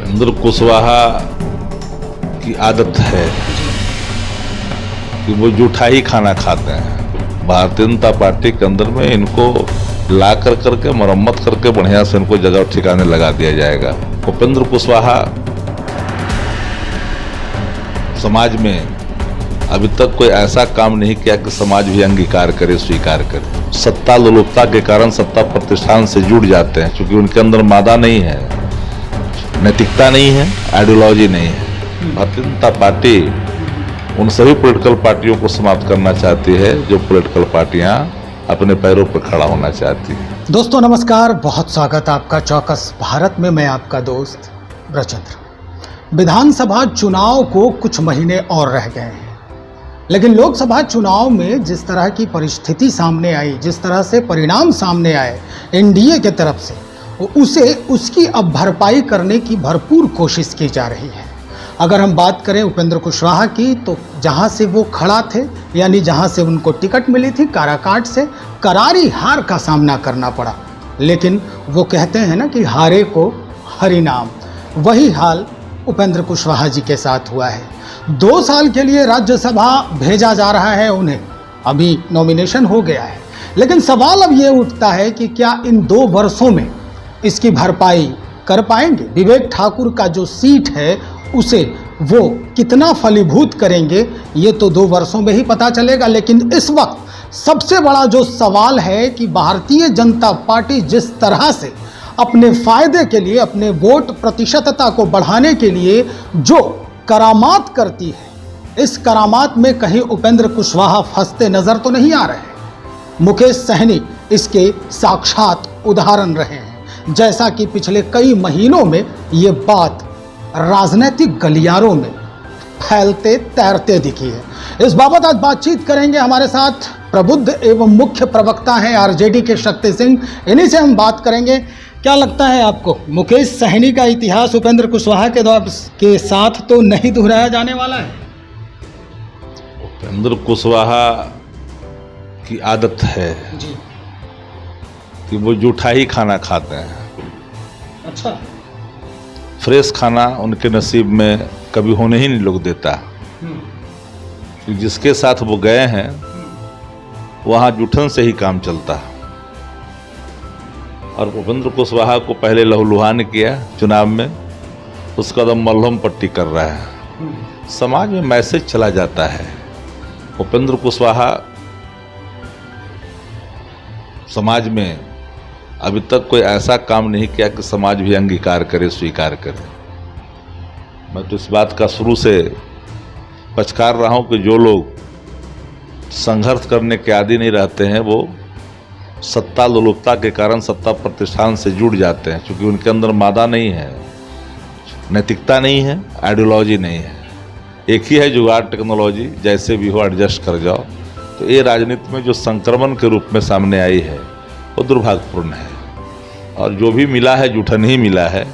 उपेंद्र कुशवाहा की आदत है कि वो जूठा ही खाना खाते हैं। भारतीय जनता पार्टी के अंदर में इनको ला करके मरम्मत करके बढ़िया से इनको जगह ठिकाने लगा दिया जाएगा। उपेंद्र कुशवाहा समाज में अभी तक कोई ऐसा काम नहीं किया कि समाज भी अंगीकार करे, स्वीकार करे। सत्ता लोलुपता के कारण सत्ता प्रतिष्ठान से जुड़ जाते हैं, क्योंकि उनके अंदर मादा नहीं है, नैतिकता नहीं है, आइडियोलॉजी नहीं है। भारतीय जनता पार्टी उन सभी पॉलिटिकल पार्टियों को समाप्त करना चाहती है जो पॉलिटिकल पार्टियां अपने पैरों पर खड़ा होना चाहती है। दोस्तों नमस्कार, बहुत स्वागत आपका चौकस भारत में। मैं आपका दोस्त ब्रजचंद्र। विधानसभा चुनाव को कुछ महीने और रह गए हैं, लेकिन लोकसभा चुनाव में जिस तरह की परिस्थिति सामने आई, जिस तरह से परिणाम सामने आए एनडीए के तरफ से, उसकी अब भरपाई करने की भरपूर कोशिश की जा रही है। अगर हम बात करें उपेंद्र कुशवाहा की, तो जहां से वो खड़ा थे, यानी जहां से उनको टिकट मिली थी, काराकाट से करारी हार का सामना करना पड़ा। लेकिन वो कहते हैं ना कि हारे को हरिनाम, वही हाल उपेंद्र कुशवाहा जी के साथ हुआ है। 2 साल के लिए राज्यसभा भेजा जा रहा है उन्हें, अभी नॉमिनेशन हो गया है, लेकिन सवाल अब ये उठता है कि क्या इन 2 वर्षों में इसकी भरपाई कर पाएंगे? विवेक ठाकुर का जो सीट है उसे वो कितना फलीभूत करेंगे, ये तो 2 वर्षों में ही पता चलेगा। लेकिन इस वक्त सबसे बड़ा जो सवाल है कि भारतीय जनता पार्टी जिस तरह से अपने फायदे के लिए, अपने वोट प्रतिशतता को बढ़ाने के लिए जो करामात करती है, इस करामात में कहीं उपेंद्र कुशवाहा फंसते नजर तो नहीं आ रहे हैं। मुकेश सहनी इसके साक्षात उदाहरण रहे हैं, जैसा कि पिछले कई महीनों में ये बात राजनीतिक गलियारों में फैलते तैरते दिखी है। इस बाबत आज बातचीत करेंगे। हमारे साथ प्रबुद्ध एवं मुख्य प्रवक्ता हैं आरजेडी के शक्ति सिंह, इन्हीं से हम बात करेंगे। क्या लगता है आपको, मुकेश सहनी का इतिहास उपेंद्र कुशवाहा के साथ तो नहीं दोहराया जाने वाला है? उपेंद्र कुशवाहा की आदत है जी कि वो जूठा ही खाना खाते हैं। अच्छा। फ्रेश खाना उनके नसीब में कभी होने ही नहीं लोग देता। जिसके साथ वो गए हैं वहाँ जूठन से ही काम चलता है। और उपेंद्र कुशवाहा को पहले लहूलुहान किया चुनाव में, उसका दम मलहम पट्टी कर रहा है। समाज में मैसेज चला जाता है। उपेंद्र कुशवाहा समाज में अभी तक कोई ऐसा काम नहीं किया कि समाज भी अंगीकार करे, स्वीकार करे। मैं तो इस बात का शुरू से पचकार रहा हूं कि जो लोग संघर्ष करने के आदी नहीं रहते हैं वो सत्ता लोलुपता के कारण सत्ता प्रतिष्ठान से जुड़ जाते हैं, क्योंकि उनके अंदर मादा नहीं है, नैतिकता नहीं है, आइडियोलॉजी नहीं है। एक ही है जुगाड़, टेक्नोलॉजी, जैसे भी हो एडजस्ट कर जाओ। तो ये राजनीति में जो संक्रमण के रूप में सामने आई है वो दुर्भाग्यपूर्ण है। और जो भी मिला है जूठन ही मिला है,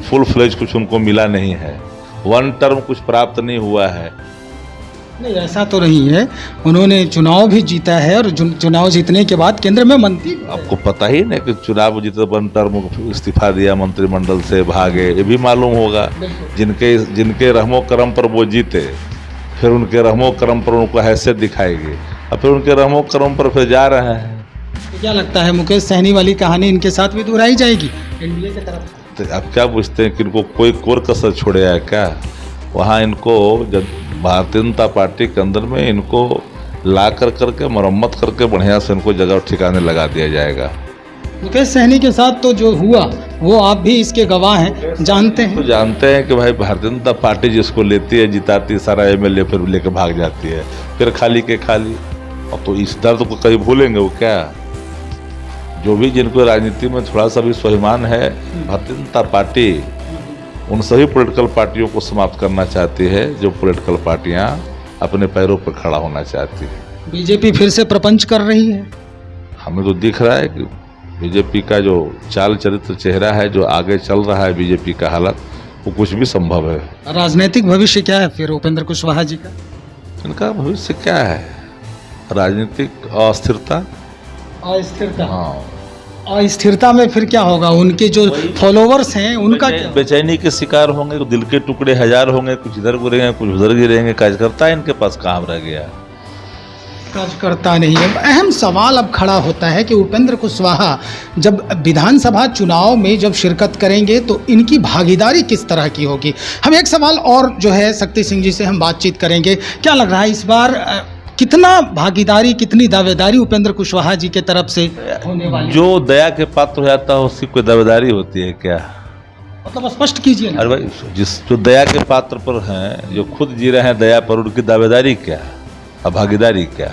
फुल फ्लेज कुछ उनको मिला नहीं है, 1 टर्म कुछ प्राप्त नहीं हुआ है। नहीं, ऐसा तो नहीं है। उन्होंने चुनाव भी जीता है और चुनाव जीतने के बाद केंद्र में मंत्री। आपको पता ही नहीं कि चुनाव जीते 1 टर्म इस्तीफा दिया, मंत्रिमंडल से भागे, ये भी मालूम होगा। जिनके रहमो करम पर वो जीते, फिर उनके रहमो करम पर उनको हैसियत दिखाएगी, और फिर उनके रहमो करम पर फिर जा रहे हैं। तो क्या लगता है मुकेश सहनी वाली कहानी इनके साथ भी दोहराई जाएगी एनडीए की तरफ? तो आप क्या पूछते हैं कि इनको कोई कोर कसर छोड़े है क्या? वहाँ इनको जब भारतीय जनता पार्टी के अंदर में इनको ला करके मरम्मत करके बढ़िया से इनको जगह ठिकाने लगा दिया जाएगा। मुकेश सहनी के साथ तो जो हुआ वो आप भी इसके गवाह हैं, जानते हैं। तो जानते हैं कि भाई भारतीय जनता पार्टी जिसको लेती है, जिताती, सारा एमएलए फिर लेके भाग जाती है, फिर खाली के खाली। अब तो इस दर्द को कहीं भूलेंगे वो क्या? जो भी जिनको राजनीति में थोड़ा सा भी स्वाभिमान है, भारतीय जनता पार्टी उन सभी पॉलिटिकल पार्टियों को समाप्त करना चाहती है जो पॉलिटिकल पार्टियां अपने पैरों पर खड़ा होना चाहती है। बीजेपी फिर से प्रपंच कर रही है। हमें तो दिख रहा है कि बीजेपी का जो चाल चरित्र चेहरा है, जो आगे चल रहा है बीजेपी का हालत, वो कुछ भी संभव है। राजनीतिक भविष्य क्या है फिर उपेंद्र कुशवाहा जी का? इनका भविष्य क्या है? राजनीतिक अस्थिरता। अस्थिरता। हाँ, अस्थिरता में फिर क्या होगा? उनके जो फॉलोवर्स हैं उनका क्या? बेचैनी के शिकार होंगे, दिल के टुकड़े हजार होंगे, कुछ इधर गिरेंगे कुछ उधर गिरेंगे। कार्यकर्ता इनके पास कहाँ रह गया? कार्यकर्ता नहीं है। अहम सवाल अब खड़ा होता है कि उपेंद्र कुशवाहा जब विधानसभा चुनाव में जब शिरकत करेंगे तो इनकी भागीदारी किस तरह की होगी। हम एक सवाल और जो है शक्ति सिंह जी से हम बातचीत करेंगे। क्या लग रहा है इस बार कितना भागीदारी, कितनी दावेदारी उपेंद्र कुशवाहा जी के तरफ से होने वाली? जो दया के पात्र हो जाता है उसकी कोई दावेदारी होती है क्या? मतलब स्पष्ट कीजिए ना। अरे भाई, जो दया के पात्र पर हैं, जो खुद जी रहे हैं दया पर, उनकी दावेदारी क्या और भागीदारी क्या?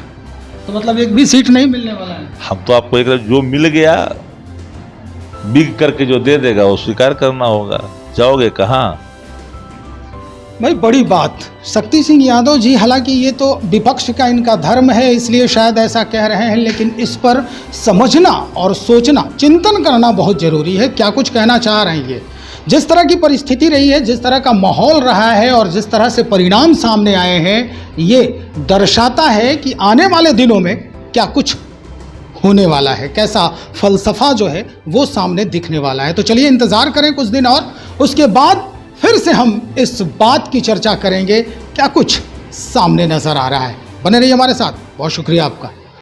तो मतलब एक भी सीट नहीं मिलने वाला है। हम तो आपको एक जो मिल गया बिग करके जो दे देगा वो स्वीकार करना होगा। जाओगे कहाँ? भाई बड़ी बात। शक्ति सिंह यादव जी, हालांकि ये तो विपक्ष का इनका धर्म है इसलिए शायद ऐसा कह रहे हैं, लेकिन इस पर समझना और सोचना, चिंतन करना बहुत जरूरी है। क्या कुछ कहना चाह रहे हैं ये? जिस तरह की परिस्थिति रही है, जिस तरह का माहौल रहा है और जिस तरह से परिणाम सामने आए हैं, ये दर्शाता है कि आने वाले दिनों में क्या कुछ होने वाला है, कैसा फलसफा जो है वो सामने दिखने वाला है। तो चलिए इंतज़ार करें कुछ दिन और, उसके बाद फिर से हम इस बात की चर्चा करेंगे क्या कुछ सामने नज़र आ रहा है। बने रहिए हमारे साथ। बहुत शुक्रिया आपका।